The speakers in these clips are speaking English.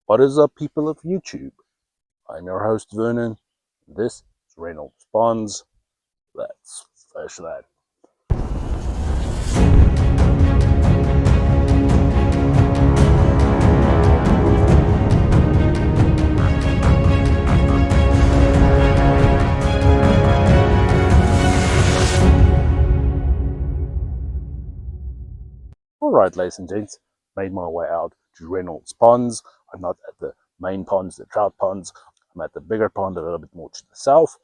What is up, people of YouTube? I'm your host Vernon. This is Reynolds Ponds. Let's fish that. Alright, ladies and gents, made my way out to Reynolds Ponds. I'm not at the main ponds, the trout ponds. I'm at the bigger pond a little bit more to the south.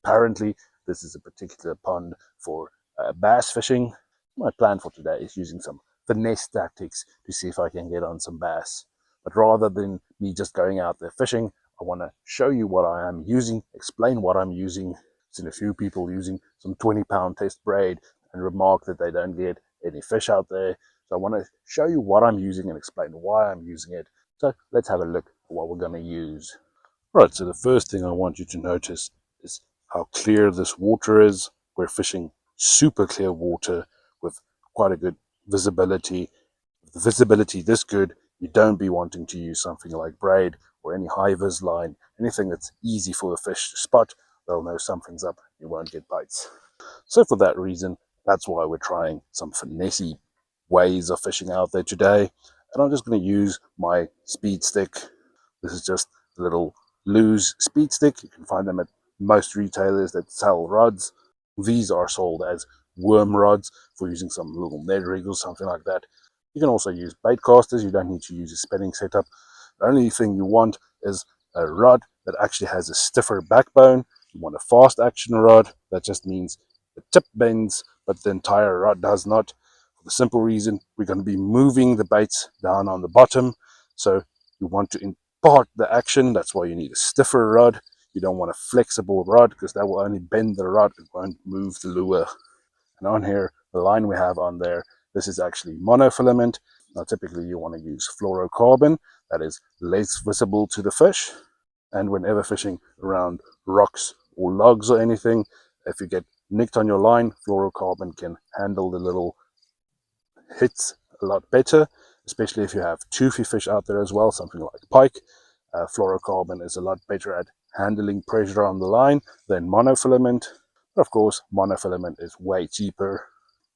Apparently, this is a particular pond for bass fishing. My plan for today is using some finesse tactics to see if I can get on some bass. But rather than me just going out there fishing, I want to show you what I am using, explain what I'm using. I've seen a few people using some 20-pound test braid and remark that they don't get any fish out there. So I want to show you what I'm using and explain why I'm using it. So let's have a look at what we're going to use. Right, so the first thing I want you to notice is how clear this water is. We're fishing super clear water with quite a good visibility. With the visibility this good, you don't be wanting to use something like braid or any high vis line, anything that's easy for the fish to spot. They'll know something's up, you won't get bites. So for that reason, that's why we're trying some finesse ways of fishing out there today. And I'm just going to use my speed stick. This is just a little loose speed stick. You can find them at most retailers that sell rods. These are sold as worm rods for using some little Ned rigs or something like that. You can also use bait casters. You don't need to use a spinning setup. The only thing you want is a rod that actually has a stiffer backbone. You want a fast action rod. That just means the tip bends, but the entire rod does not. For the simple reason, we're going to be moving the baits down on the bottom. So you want to impart the action. That's why you need a stiffer rod. You don't want a flexible rod because that will only bend the rod. It won't move the lure. And on here, the line we have on there, this is actually monofilament. Now typically you want to use fluorocarbon. That is less visible to the fish. And whenever fishing around rocks or logs or anything, if you get nicked on your line, fluorocarbon can handle the little hits a lot better, especially if you have toothy fish out there as well, something like pike. Fluorocarbon is a lot better at handling pressure on the line than monofilament. But of course, monofilament is way cheaper.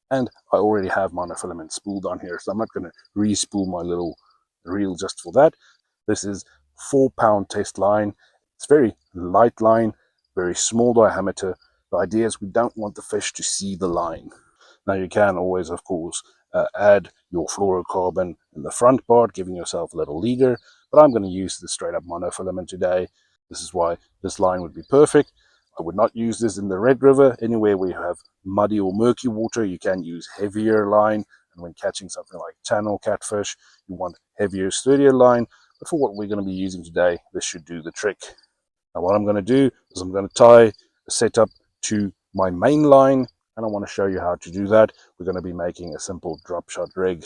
And I already have monofilament spooled on here, so I'm not going to re-spool my little reel just for that. This is 4-pound test line. It's very light line, very small diameter. The idea is we don't want the fish to see the line. Now you can always, of course, add your fluorocarbon in the front part, giving yourself a little leader, but I'm going to use the straight up monofilament today. This is why this line would be perfect. I would not use this in the Red River. Anywhere where you have muddy or murky water, you can use heavier line, and when catching something like channel catfish, you want heavier, sturdier line. But for what we're going to be using today, this should do the trick. Now what I'm going to do is I'm going to tie a setup to my main line, and I want to show you how to do that. We're going to be making a simple drop shot rig.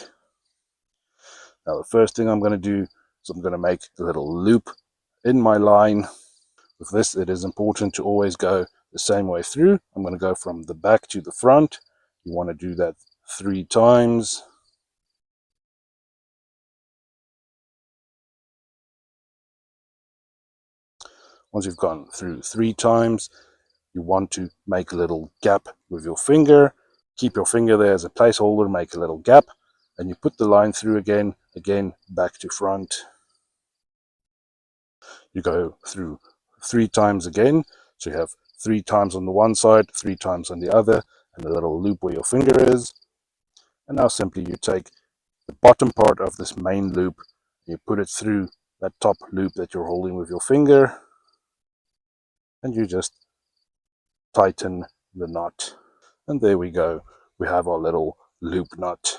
Now the first thing I'm going to do is I'm going to make a little loop in my line. With this, it is important to always go the same way through. I'm going to go from the back to the front. You want to do that 3 times. Once you've gone through 3 times, you want to make a little gap with your finger. Keep your finger there as a placeholder, make a little gap, and you put the line through again, back to front. You go through 3 times again, so you have 3 times on the one side, 3 times on the other, and a little loop where your finger is. And now simply you take the bottom part of this main loop, you put it through that top loop that you're holding with your finger, and you just tighten the knot. And there we go, we have our little loop knot.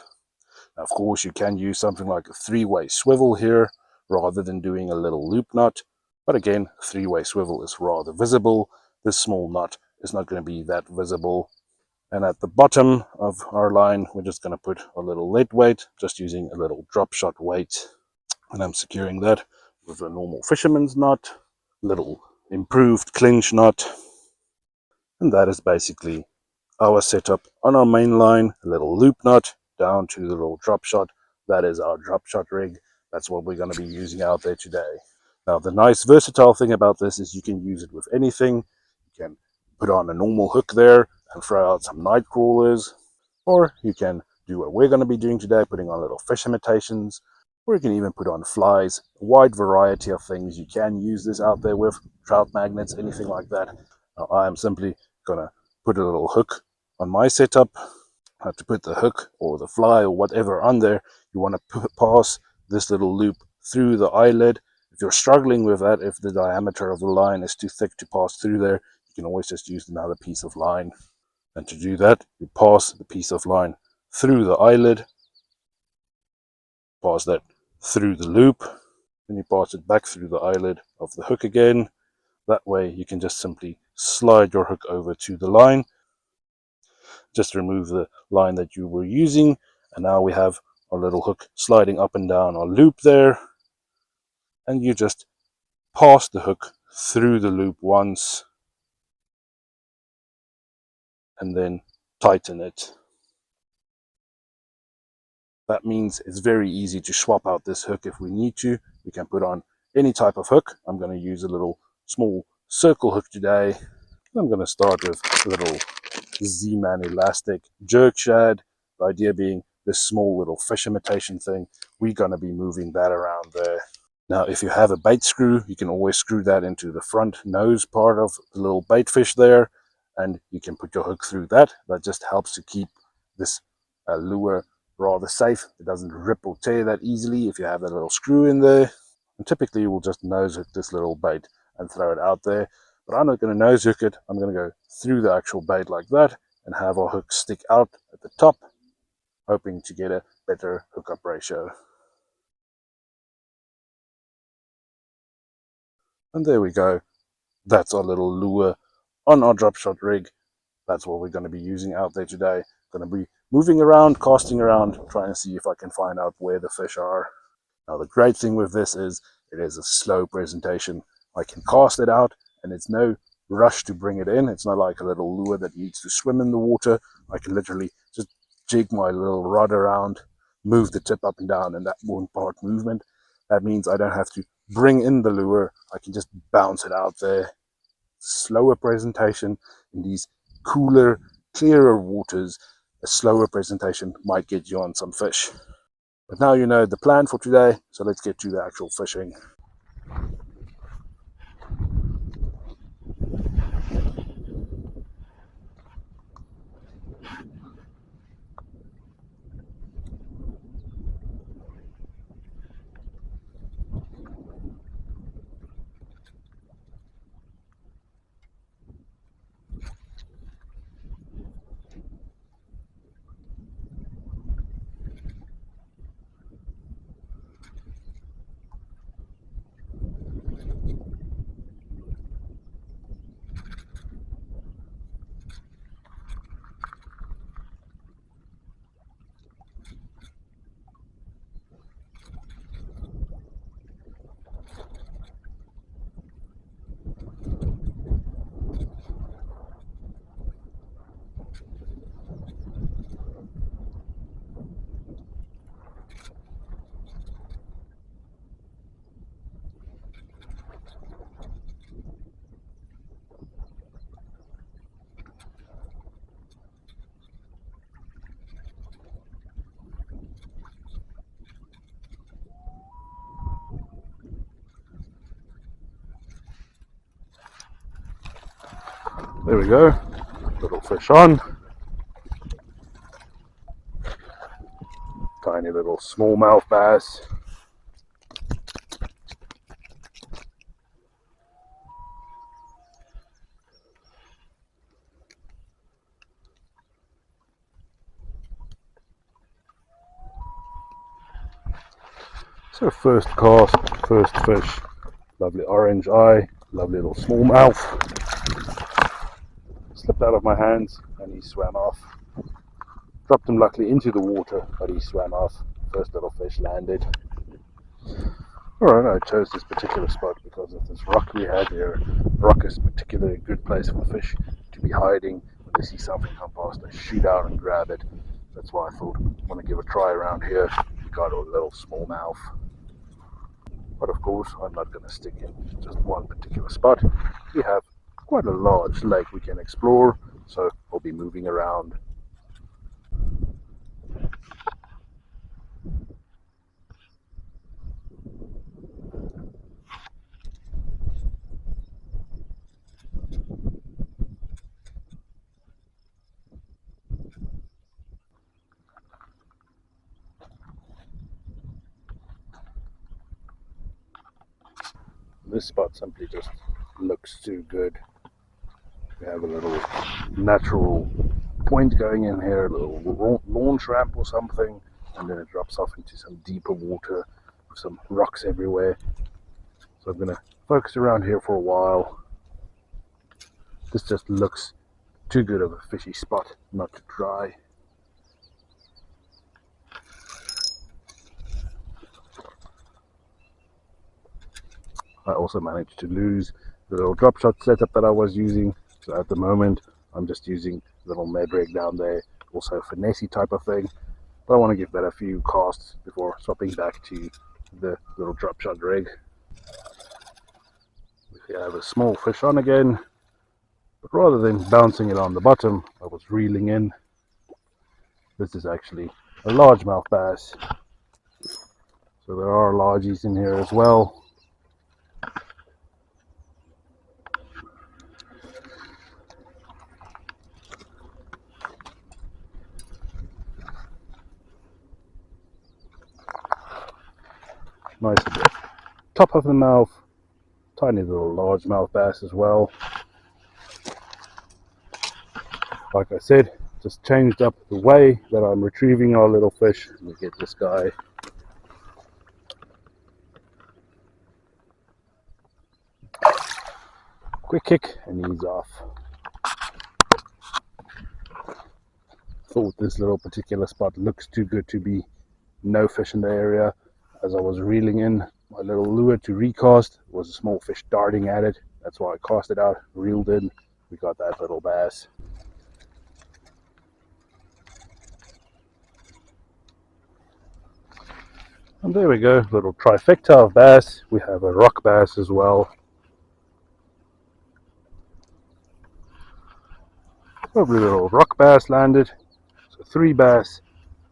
Now of course you can use something like a 3-way swivel here rather than doing a little loop knot, but again, 3-way swivel is rather visible. This small knot is not going to be that visible. And at the bottom of our line, we're just going to put a little lead weight, just using a little drop shot weight. And I'm securing that with a normal fisherman's knot, little improved clinch knot. And that is basically our setup on our main line, a little loop knot down to the little drop shot. That is our drop shot rig. That's what we're going to be using out there today. Now, the nice versatile thing about this is you can use it with anything. You can put on a normal hook there and throw out some night crawlers, or you can do what we're going to be doing today, putting on little fish imitations, or you can even put on flies. A wide variety of things you can use this out there with, trout magnets, anything like that. Now, I am simply going to put a little hook on my setup. I have to put the hook or the fly or whatever on there. You want to pass this little loop through the eyelid. If you're struggling with that, if the diameter of the line is too thick to pass through there, you can always just use another piece of line. And to do that, you pass the piece of line through the eyelid, pass that through the loop, then you pass it back through the eyelid of the hook again. That way you can just simply slide your hook over to the line. Just remove the line that you were using, and now we have our little hook sliding up and down our loop there. And you just pass the hook through the loop once and then tighten it. That means it's very easy to swap out this hook if we need to. We can put on any type of hook. I'm going to use a little small circle hook today. I'm going to start with a little Z-Man elastic jerk shad. The idea being this small little fish imitation thing. We're going to be moving that around there. Now, if you have a bait screw, you can always screw that into the front nose part of the little bait fish there, and you can put your hook through that. That just helps to keep this lure rather safe. It doesn't rip or tear that easily if you have that little screw in there. And typically you will just nose hook this little bait and throw it out there. But I'm not going to nose hook it. I'm going to go through the actual bait like that and have our hook stick out at the top, hoping to get a better hookup ratio. And there we go. That's our little lure on our drop shot rig. That's what we're going to be using out there today. Going to be moving around, casting around, trying to see if I can find out where the fish are. Now, the great thing with this is it is a slow presentation. I can cast it out and it's no rush to bring it in. It's not like a little lure that needs to swim in the water. I can literally just jig my little rod around, move the tip up and down in that one part movement. That means I don't have to bring in the lure. I can just bounce it out there. Slower presentation in these cooler, clearer waters. A slower presentation might get you on some fish. But now you know the plan for today, so let's get to the actual fishing. There we go, little fish on. Tiny little smallmouth bass. So first cast, first fish. Lovely orange eye, lovely little smallmouth. Slipped out of my hands and he swam off. Dropped him luckily into the water, but he swam off. First little fish landed. Alright, I chose this particular spot because of this rock we had here. Rock is particularly a good place for fish to be hiding. When they see something come past, they shoot out and grab it. That's why I thought I want to give a try around here. We got a little smallmouth. But of course, I'm not going to stick in just one particular spot. We have quite a large lake we can explore, so I'll be moving around. This spot simply just looks too good. We have a little natural point going in here, a little launch ramp or something, and then it drops off into some deeper water with some rocks everywhere. So I'm going to focus around here for a while. This just looks too good of a fishy spot not to try. I also managed to lose the little drop shot setup that I was using. So at the moment, I'm just using a little Med rig down there, also a Finesse type of thing. But I want to give that a few casts before swapping back to the little drop shot rig. We have a small fish on again, but rather than bouncing it on the bottom, I was reeling in. This is actually a largemouth bass. So there are largies in here as well. Nice at the top of the mouth, tiny little largemouth bass as well. Like I said, just changed up the way that I'm retrieving our little fish. Let me get this guy. Quick kick and he's off. Thought this little particular spot looks too good to be no fish in the area. As I was reeling in my little lure to recast, was a small fish darting at it. That's why I cast it out, reeled in. We got that little bass. And there we go, little trifecta of bass. We have a rock bass as well. Lovely little rock bass landed. So 3 bass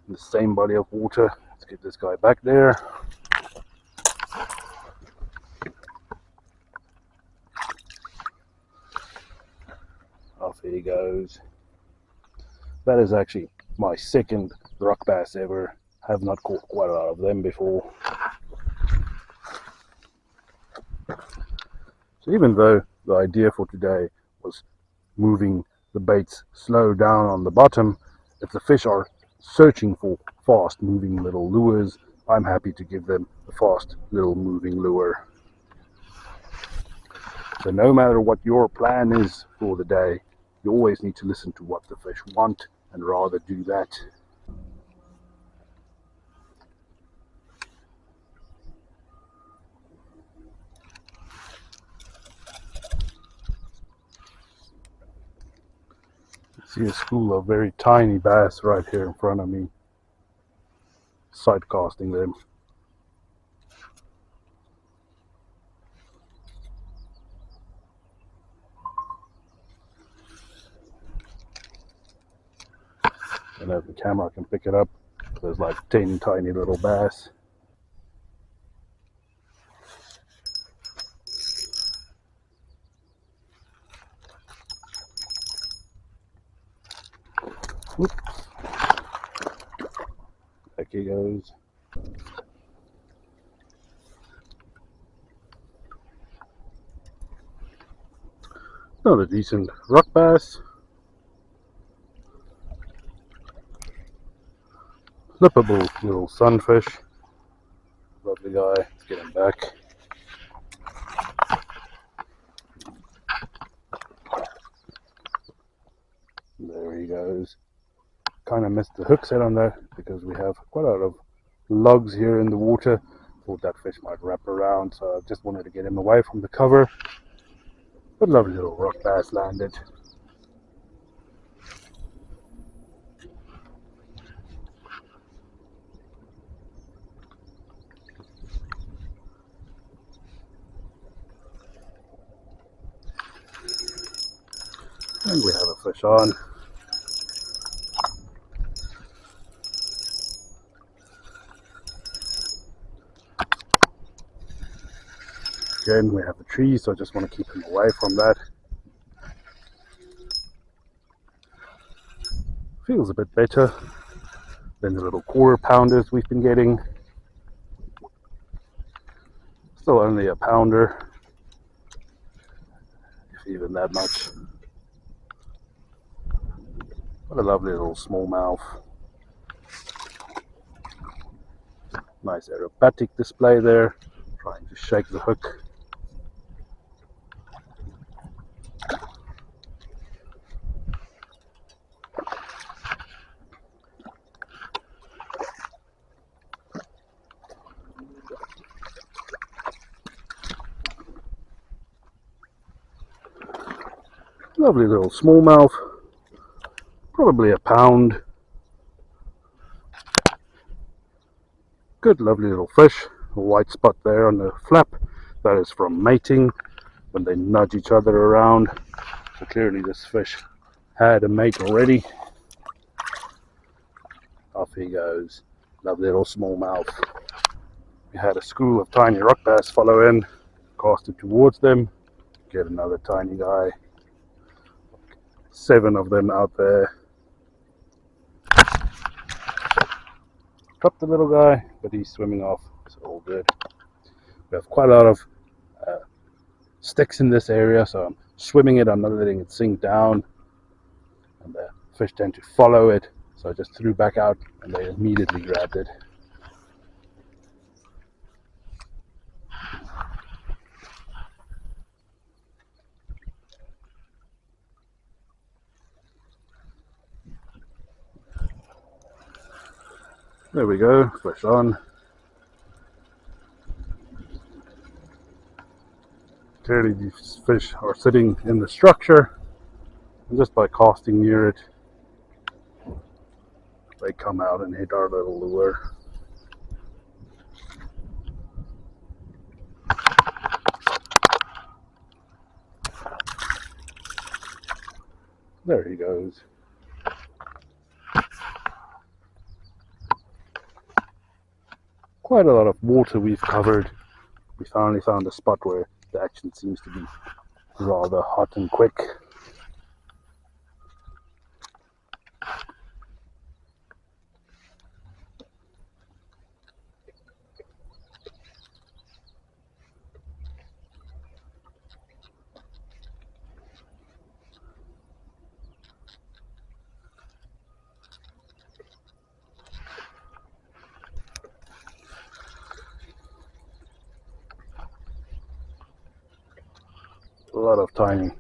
in the same body of water. Let's get this guy back there. Off he goes. That is actually my second rock bass ever. Have not caught quite a lot of them before. So even though the idea for today was moving the baits slow down on the bottom, if the fish are searching for fast moving little lures, I'm happy to give them a fast little moving lure. So no matter what your plan is for the day, you always need to listen to what the fish want and rather do that. See a school of very tiny bass right here in front of me. Sight casting them. And if the camera can pick it up, there's like 10 tiny little bass. Whoops. Back he goes. Not a decent rock bass. Flippable little sunfish. Lovely guy. Let's get him back. There he goes. Kind of missed the hook set on that because we have quite a lot of logs here in the water. Thought that fish might wrap around, so I just wanted to get him away from the cover. But lovely little rock bass landed. And we have a fish on. Again, we have a tree, so I just want to keep him away from that. Feels a bit better than the little quarter pounders we've been getting. Still only a pounder, if even that much. What a lovely little smallmouth. Nice aerobatic display there, trying to shake the hook. Lovely little smallmouth, probably a pound. Good, lovely little fish. A white spot there on the flap. That is from mating, when they nudge each other around. So clearly this fish had a mate already. Off he goes. Lovely little smallmouth. We had a school of tiny rock bass follow in, cast it towards them. Get another tiny guy. 7 of them out there. Dropped the little guy, but he's swimming off. It's all good. We have quite a lot of sticks in this area, so I'm swimming it. I'm not letting it sink down, and the fish tend to follow it. So I just threw back out, and they immediately grabbed it. There we go, fish on. Clearly these fish are sitting in the structure, and just by casting near it, they come out and hit our little lure. There he goes. Quite a lot of water we've covered. We finally found a spot where the action seems to be rather hot and quick. A lot of tiny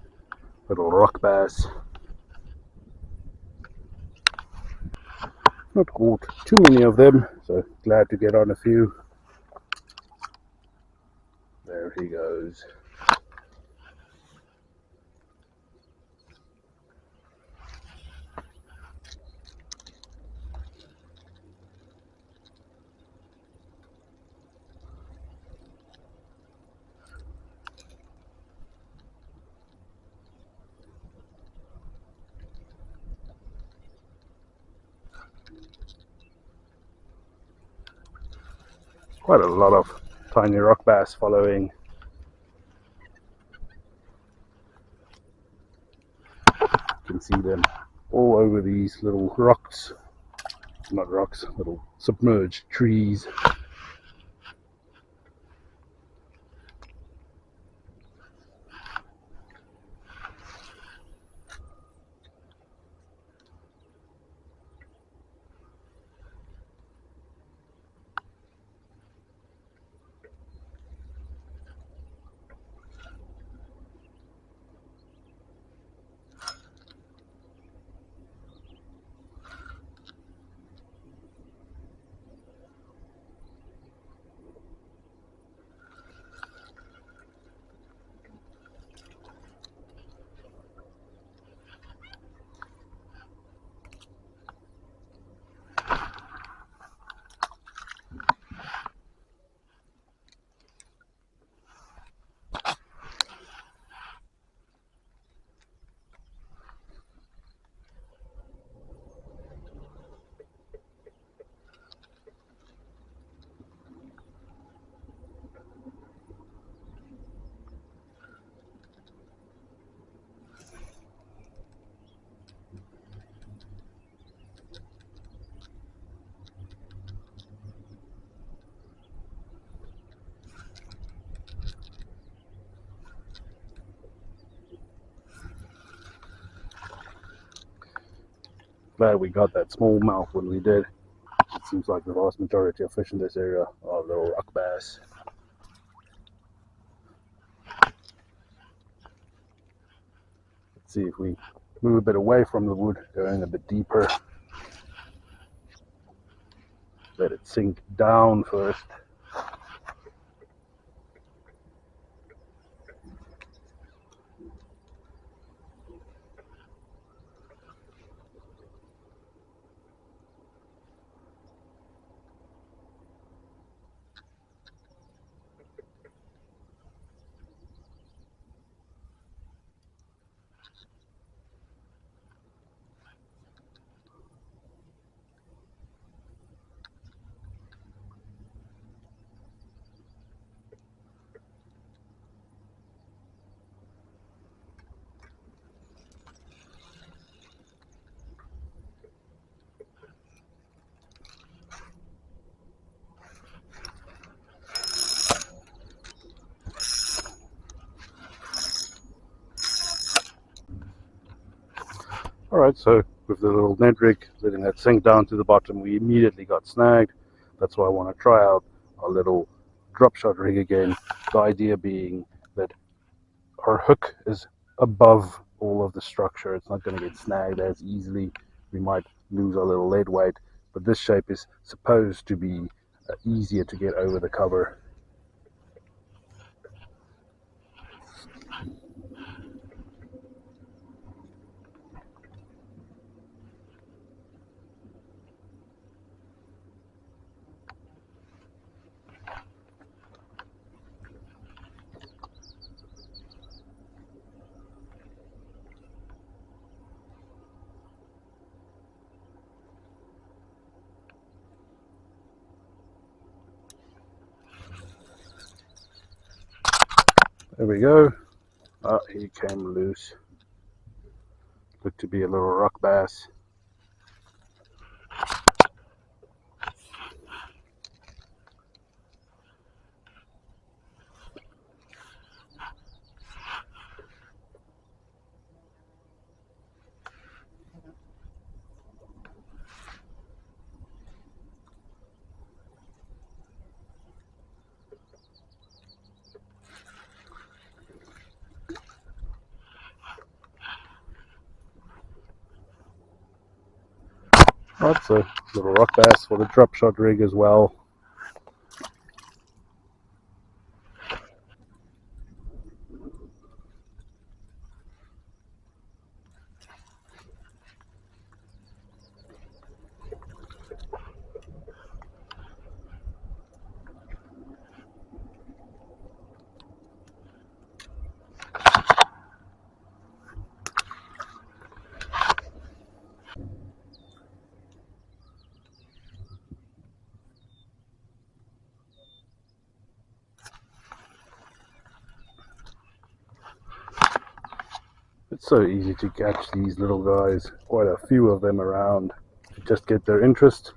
little rock bass. Not caught too many of them, so glad to get on a few. There he goes. Quite a lot of tiny rock bass following. You can see them all over these little rocks. Not rocks, little submerged trees. Glad we got that smallmouth when we did. It seems like the vast majority of fish in this area are little rock bass. Let's see if we move a bit away from the wood, going a bit deeper. Let it sink down first. Alright, so with the little Ned rig, letting that sink down to the bottom, we immediately got snagged. That's why I want to try out our little drop shot rig again. The idea being that our hook is above all of the structure. It's not going to get snagged as easily. We might lose our little lead weight, but this shape is supposed to be easier to get over the cover. There we go. He came loose. Looked to be a little rock bass. That's a little rock bass for the drop shot rig as well. It's so easy to catch these little guys, quite a few of them around. You just get their interest,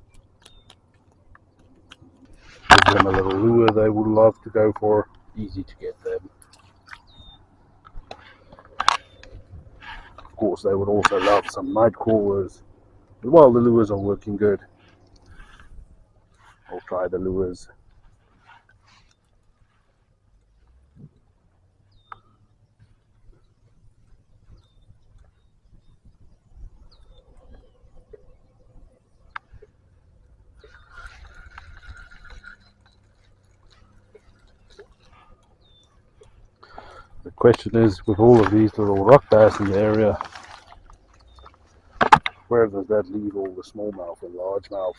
give them a little lure they would love to go for, easy to get them. Of course, they would also love some night crawlers, but while the lures are working good, I'll try the lures. The question is, with all of these little rock bass in the area, where does that leave all the smallmouth and largemouth?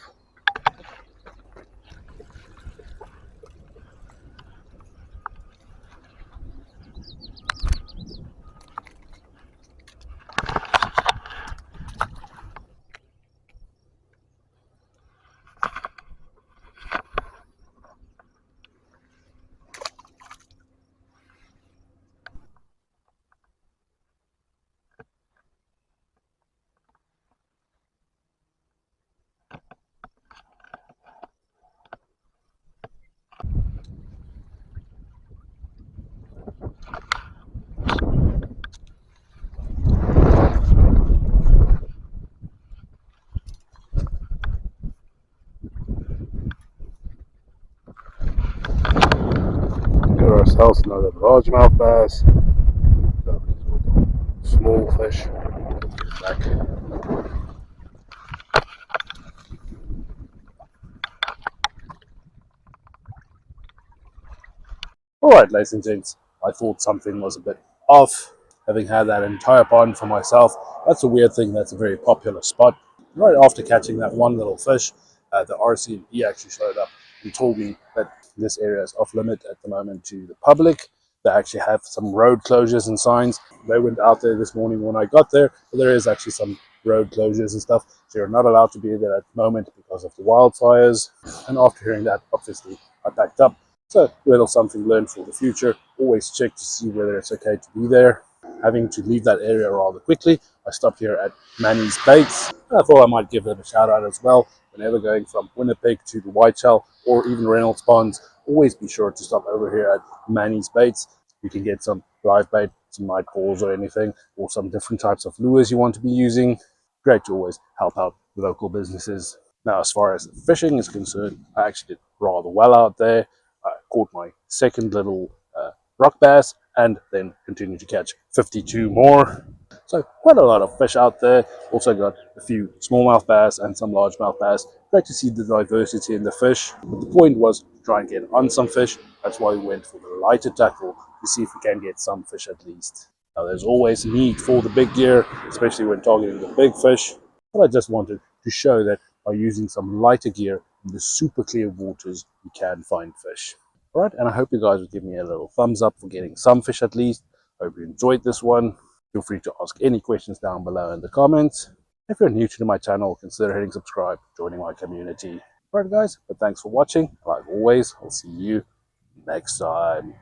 else, another largemouth bass, small fish. Back. Alright, ladies and gents, I thought something was a bit off, having had that entire pond for myself. That's a weird thing, that's a very popular spot. Right after catching that one little fish, the RCMP actually showed up and told me that this area is off limit at the moment to the public. They actually have some road closures and signs. They went out there this morning when I got there, but there is actually some road closures and stuff, so you're not allowed to be there at the moment because of the wildfires. And after hearing that, obviously I packed up. So a little something learned for the future. Always check to see whether it's okay to be there. Having to leave that area rather quickly, I stopped here at Manny's Baits. And I thought I might give them a shout out as well. Whenever going from Winnipeg to the Whiteshell or even Reynolds Ponds, always be sure to stop over here at Manny's Baits. You can get some live bait, some night calls or anything, or some different types of lures you want to be using. Great to always help out local businesses. Now, as far as the fishing is concerned, I actually did rather well out there. I caught my second little rock bass and then continued to catch 52 more. So quite a lot of fish out there. Also got a few smallmouth bass and some largemouth bass. Great to see the diversity in the fish. But the point was to try and get on some fish. That's why we went for the lighter tackle to see if we can get some fish at least. Now there's always a need for the big gear, especially when targeting the big fish. But I just wanted to show that by using some lighter gear in the super clear waters, you can find fish. Alright, and I hope you guys will give me a little thumbs up for getting some fish at least. Hope you enjoyed this one. Feel free to ask any questions down below in the comments. If you're new to my channel, consider hitting subscribe, joining my community. Alright guys, but thanks for watching. Like always, I'll see you next time.